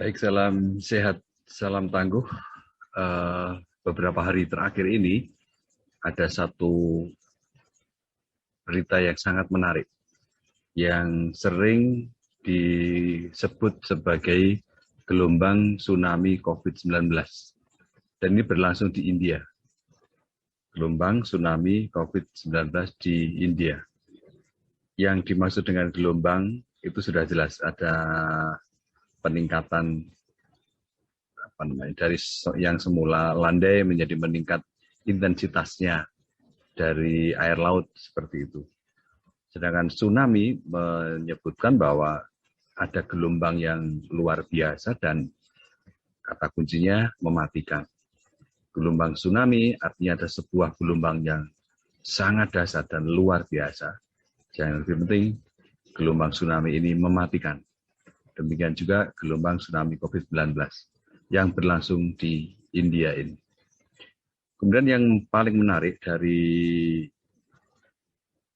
Baik, salam sehat, salam tangguh. Beberapa hari terakhir ini ada satu berita yang sangat menarik yang sering disebut sebagai gelombang tsunami COVID-19. Dan ini berlangsung di India. Gelombang tsunami COVID-19 di India. Yang dimaksud dengan gelombang itu sudah jelas, ada peningkatan dari yang semula landai menjadi meningkat intensitasnya dari air laut seperti itu. Sedangkan tsunami menyebutkan bahwa ada gelombang yang luar biasa dan kata kuncinya mematikan. Gelombang tsunami artinya ada sebuah gelombang yang sangat dahsyat dan luar biasa. Yang lebih penting, gelombang tsunami ini mematikan. Demikian juga gelombang tsunami COVID-19 yang berlangsung di India ini. Kemudian yang paling menarik dari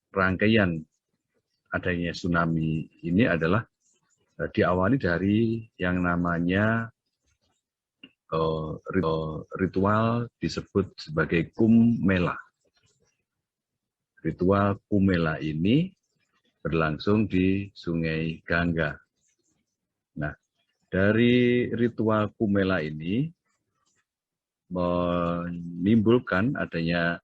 rangkaian adanya tsunami ini adalah diawali dari yang namanya ritual disebut sebagai Kumbh Mela. Ritual Kumbh Mela ini berlangsung di Sungai Gangga. Nah, dari ritual Kumbh Mela ini menimbulkan adanya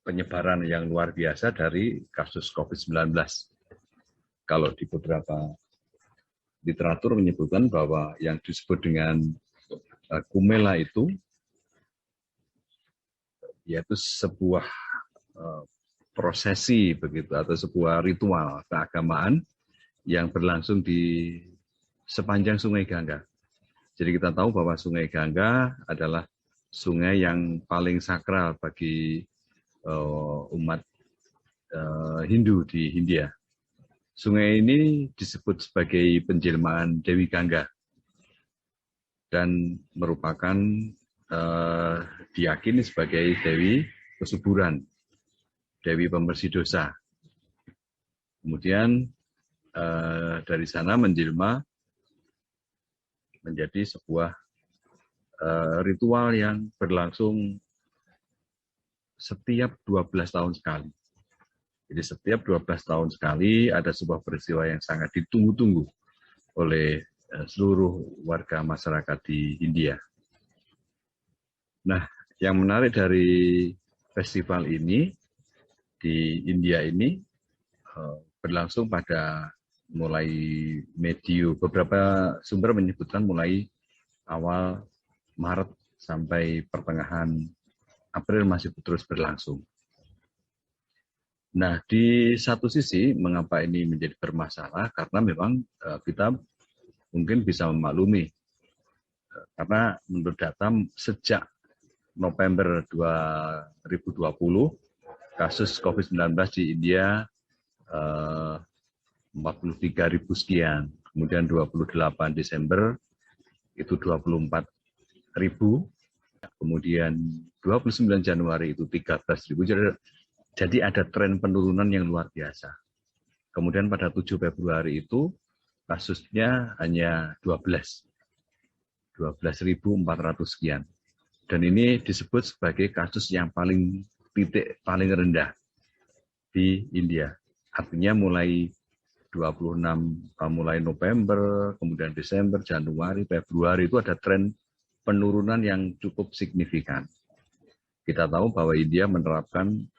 penyebaran yang luar biasa dari kasus COVID-19. Kalau di beberapa literatur menyebutkan bahwa yang disebut dengan Kumbh Mela itu yaitu sebuah prosesi begitu atau sebuah ritual keagamaan yang berlangsung di sepanjang Sungai Gangga. Jadi kita tahu bahwa Sungai Gangga adalah sungai yang paling sakral bagi umat Hindu di India. Sungai ini disebut sebagai penjelmaan Dewi Gangga dan merupakan diyakini sebagai Dewi kesuburan, Dewi pembersih dosa. Kemudian dari sana menjelma menjadi sebuah ritual yang berlangsung setiap 12 tahun sekali. Jadi setiap 12 tahun sekali ada sebuah peristiwa yang sangat ditunggu-tunggu oleh seluruh warga masyarakat di India. Nah, yang menarik dari festival ini di India ini berlangsung pada mulai beberapa sumber menyebutkan mulai awal Maret sampai pertengahan April masih terus berlangsung. Nah, di satu sisi mengapa ini menjadi bermasalah karena memang kita mungkin bisa memaklumi karena menurut data sejak November 2020 kasus COVID-19 di India 43.000 sekian, kemudian 28 Desember itu 24.000, kemudian 29 Januari itu 13.000. Jadi ada tren penurunan yang luar biasa. Kemudian pada 7 Februari itu kasusnya hanya 12.400 sekian. Dan ini disebut sebagai kasus yang paling rendah di India. Artinya mulai 26, mulai November, kemudian Desember, Januari, Februari itu ada tren penurunan yang cukup signifikan. Kita tahu bahwa India menerapkan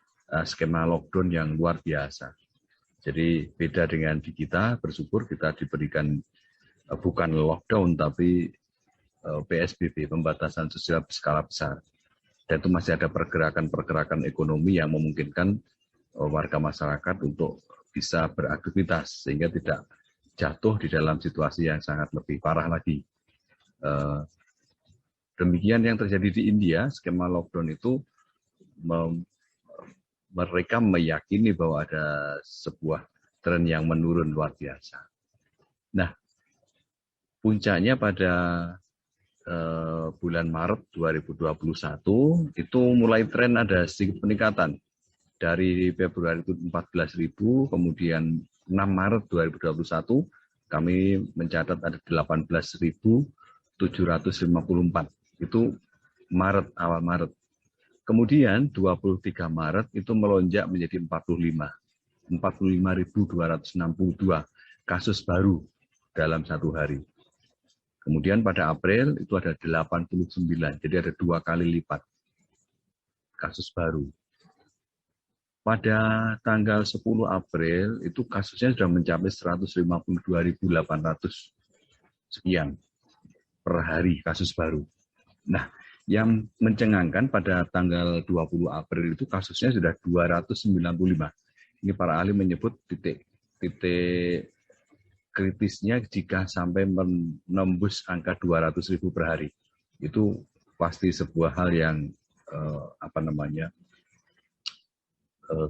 skema lockdown yang luar biasa. Jadi beda dengan di kita, bersyukur kita diberikan bukan lockdown tapi PSBB, pembatasan sosial berskala besar. Dan itu masih ada pergerakan-pergerakan ekonomi yang memungkinkan warga masyarakat untuk bisa beraktivitas sehingga tidak jatuh di dalam situasi yang sangat lebih parah lagi. Demikian yang terjadi di India, skema lockdown itu mereka meyakini bahwa ada sebuah tren yang menurun luar biasa. Nah, puncaknya pada bulan Maret 2021 itu mulai tren ada sedikit peningkatan. Dari Februari itu 14.000, kemudian 6 Maret 2021 kami mencatat ada 18.754. Itu Maret, awal Maret. Kemudian 23 Maret itu melonjak menjadi 45.262 kasus baru dalam satu hari. Kemudian pada April itu ada 89, jadi ada 2 kali lipat kasus baru. Pada tanggal 10 April itu kasusnya sudah mencapai 152.800 sekian per hari kasus baru. Nah, yang mencengangkan pada tanggal 20 April itu kasusnya sudah 295. Ini para ahli menyebut titik kritisnya jika sampai menembus angka 200.000 per hari. Itu pasti sebuah hal yang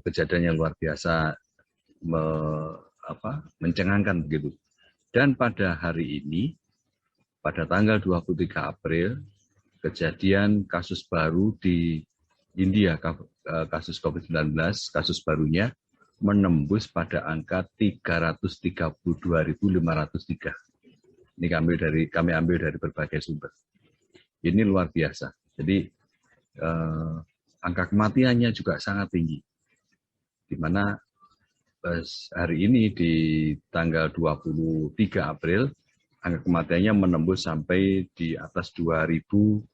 kejadian yang luar biasa mencengangkan begitu. Dan pada hari ini, pada tanggal 23 April, kejadian kasus baru di India, kasus COVID-19, kasus barunya menembus pada angka 332.503. Ini kami ambil dari berbagai sumber. Ini luar biasa. Jadi angka kematiannya juga sangat tinggi. Di mana hari ini di tanggal 23 April angka kematiannya menembus sampai di atas 2.200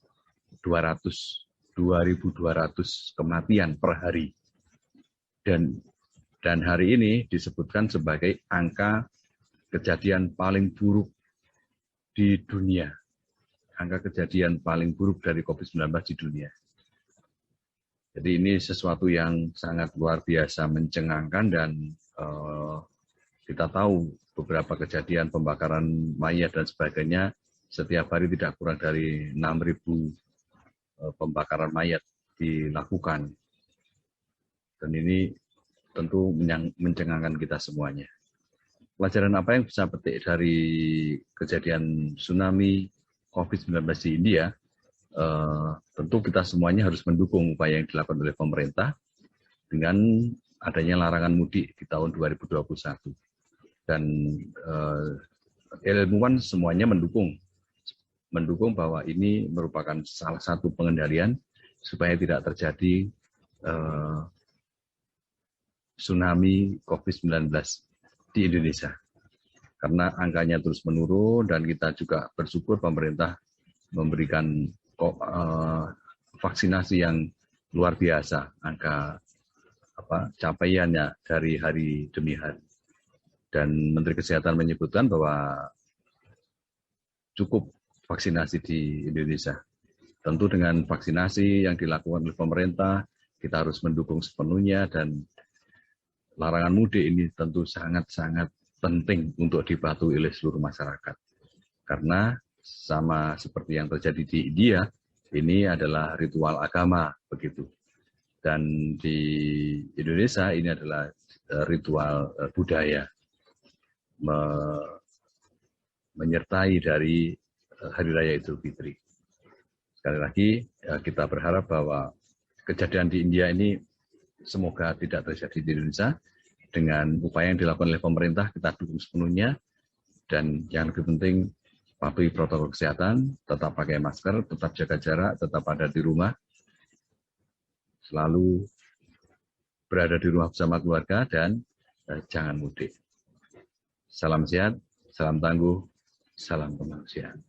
kematian per hari. Dan hari ini disebutkan sebagai angka kejadian paling buruk di dunia. Angka kejadian paling buruk dari COVID-19 di dunia. Jadi ini sesuatu yang sangat luar biasa mencengangkan dan kita tahu beberapa kejadian pembakaran mayat dan sebagainya setiap hari tidak kurang dari 6.000 pembakaran mayat dilakukan. Dan ini tentu mencengangkan kita semuanya. Pelajaran apa yang bisa petik dari kejadian tsunami COVID-19 di India? Tentu kita semuanya harus mendukung upaya yang dilakukan oleh pemerintah dengan adanya larangan mudik di tahun 2021. Dan ilmuwan semuanya mendukung bahwa ini merupakan salah satu pengendalian supaya tidak terjadi tsunami COVID-19 di Indonesia. Karena angkanya terus menurun dan kita juga bersyukur pemerintah memberikan vaksinasi yang luar biasa, angka capaiannya dari hari demi hari. Dan Menteri Kesehatan menyebutkan bahwa cukup vaksinasi di Indonesia. Tentu dengan vaksinasi yang dilakukan oleh pemerintah, kita harus mendukung sepenuhnya dan larangan mudik ini tentu sangat-sangat penting untuk dipatuhi oleh seluruh masyarakat. Karena sama seperti yang terjadi di India, ini adalah ritual agama begitu. Dan di Indonesia ini adalah ritual budaya menyertai dari Hari Raya Idul Fitri. Sekali lagi kita berharap bahwa kejadian di India ini semoga tidak terjadi di Indonesia. Dengan upaya yang dilakukan oleh pemerintah, kita dukung sepenuhnya. Dan yang lebih penting, patuhi protokol kesehatan, tetap pakai masker, tetap jaga jarak, tetap ada di rumah. Selalu berada di rumah bersama keluarga dan jangan mudik. Salam sehat, salam tangguh, salam kemanusiaan.